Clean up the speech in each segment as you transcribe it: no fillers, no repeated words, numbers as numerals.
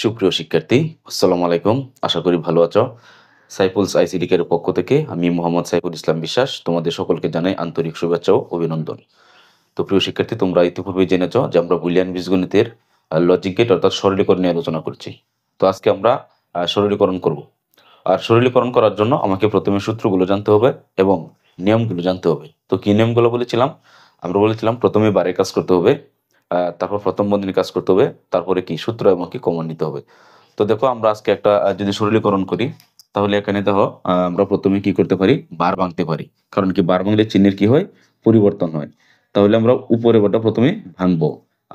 সুপ্রিয় শিক্ষার্থী, আসসালামু আলাইকুম। আশা করি ভালো আছো। সাইফুলস আইসিটি কেয়ারের পক্ষ থেকে আমি মোহাম্মদ সাইফুল ইসলাম বিশ্বাস তোমাদের সকলকে জানাই আন্তরিক শুভেচ্ছা ও অভিনন্দন। তো প্রিয় শিক্ষার্থী, তোমরা ইতিপূর্বেই জেনেছ যে আমরা বুলিয়ান বীজগণিতের লজিক গেট অর্থাৎ সরলীকরণ নিয়ে আলোচনা করছি। তো আজকে আমরা সরলীকরণ করব। আর সরলীকরণ করার জন্য আমাকে প্রথমে সূত্রগুলো জানতে হবে এবং নিয়মগুলো জানতে হবে। তো কি নিয়মগুলো বলেছিলাম? আমরা বলেছিলাম প্রথমে বারে কাজ করতে হবে, তারপর প্রথম বন্ধনী কাজ করতে হবে, তারপরে কি সূত্র এবং কি কমন নিতে হবে। তো দেখো, আমরা আজকে একটা যদি সরলীকরণ করি, তাহলে এখানে দেখো আমরা প্রথমে কি করতে পারি, বার ভাঙতে পারি। কারণ কি, বার ভাঙলে চিহ্নের কি হয়, পরিবর্তন হয়। তাহলে আমরা উপরে বারটা প্রথমে ভাঙবো।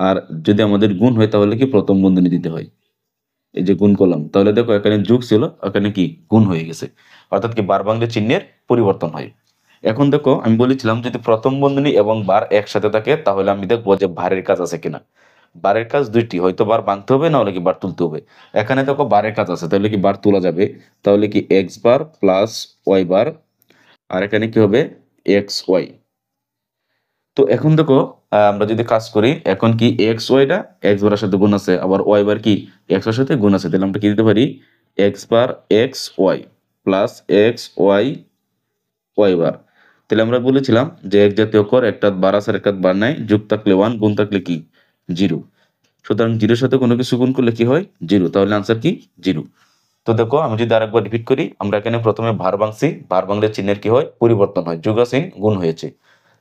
আর যদি আমাদের গুণ হয় তাহলে কি প্রথম বন্ধনী দিতে হয়। এই যে গুণ করলাম, তাহলে দেখো এখানে যোগ ছিল, এখানে কি গুণ হয়ে গেছে। অর্থাৎ কি, বার ভাঙলে চিহ্নের পরিবর্তন হয়। এখন দেখো, আমি বলেছিলাম যদি প্রথম বন্ধনী এবং বার একসাথে থাকে তাহলে আমি দেখবো যে বারের কাজ আছে কিনা। বারের কাজ দুইটি, হয়তো বার ভাঙতে হবে না হলে কি বার তুলতে হবে। এখানে দেখো বারের কাজ আছে, তাহলে কি বার তোলা যাবে। তাহলে কি x bar plus y bar, আর এখানে কি হবে এক্স ওয়াই। তো এখন দেখো, আমরা যদি কাজ করি, এখন কি এক্স ওয়াইটা এক্স বারের সাথে গুণ আছে, আবার ওয়াই বার কি এক্স এর সাথে গুণ আছে। তাহলে আমরা কি দিতে পারি, X bar X Y plus X Y Y bar. তাহলে আমরা বলেছিলাম যে এক জাতীয় কর, একটা বার আছে একটা বার নাই, যোগ থাকলে ওয়ান, গুণ থাকলে কি জিরো। সুতরাং জিরোর সাথে কোনো কিছু গুণ করলে কি হয়, জিরো। তাহলে আনসার কি, জিরো। তো দেখো, আমি যদি আরেকবার রিপিট করি, আমরা এখানে প্রথমে ভার ভাঙছি, ভার ভাঙলে চিহ্নের কি হয়, পরিবর্তন হয়, যোগ আছে গুণ হয়েছে।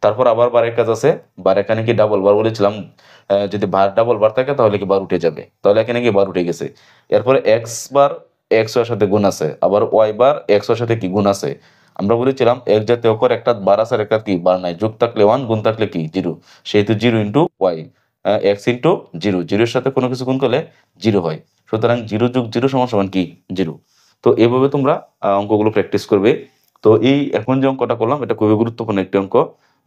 তারপর আবার বারের কাজ আছে, বার এখানে কি ডাবল বার বলেছিলাম, যদি বার ডাবল বার থাকে তাহলে কি বার উঠে যাবে, তাহলে এখানে কি বার উঠে গেছে। এরপরে এক্স বার এক্স এর সাথে গুণ আছে, আবার ওয়াই বার এক্স এর সাথে কি গুণ আছে। আমরা বলেছিলাম এক জাতীয় অক্ষর, একটা বার আছে আর একটা কি বার নাই, যোগ থাকলে ওয়ান, গুণ থাকলে কি জিরো। সেহেতু zero into Y, X into zero, জিরোর সাথে কোনো কিছু গুণ করলে জিরো হয়। সুতরাং জিরো যোগ জিরো সমান সমান কি, জিরো। তো এইভাবে তোমরা অঙ্কগুলো প্র্যাকটিস করবে। তো এই এখন যে অঙ্কটা করলাম, এটা খুবই গুরুত্বপূর্ণ একটি অঙ্ক।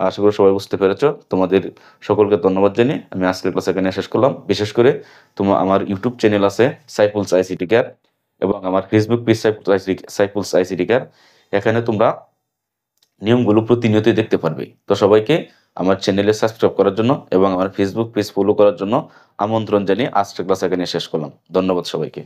আশা করি সবাই বুঝতে পেরেছো। তোমাদের সকলকে ধন্যবাদ জানিয়ে আমি আজকের ক্লাস এখানে শেষ করলাম। বিশেষ করে আমার ইউটিউব চ্যানেল আছে সাইফুলস আইসিটি কেয়ার, এবং আমার ফেসবুক পেজ সাইফুলস আইসিটি কেয়ার। এখানে তোমরা নিয়মগুলো প্রতিনিয়তই দেখতে পারবে। তো সবাইকে আমার চ্যানেলে সাবস্ক্রাইব করার জন্য এবং আমার ফেসবুক পেজ ফলো করার জন্য আমন্ত্রণ জানিয়ে আজকের ক্লাস এখানে শেষ করলাম। ধন্যবাদ সবাইকে।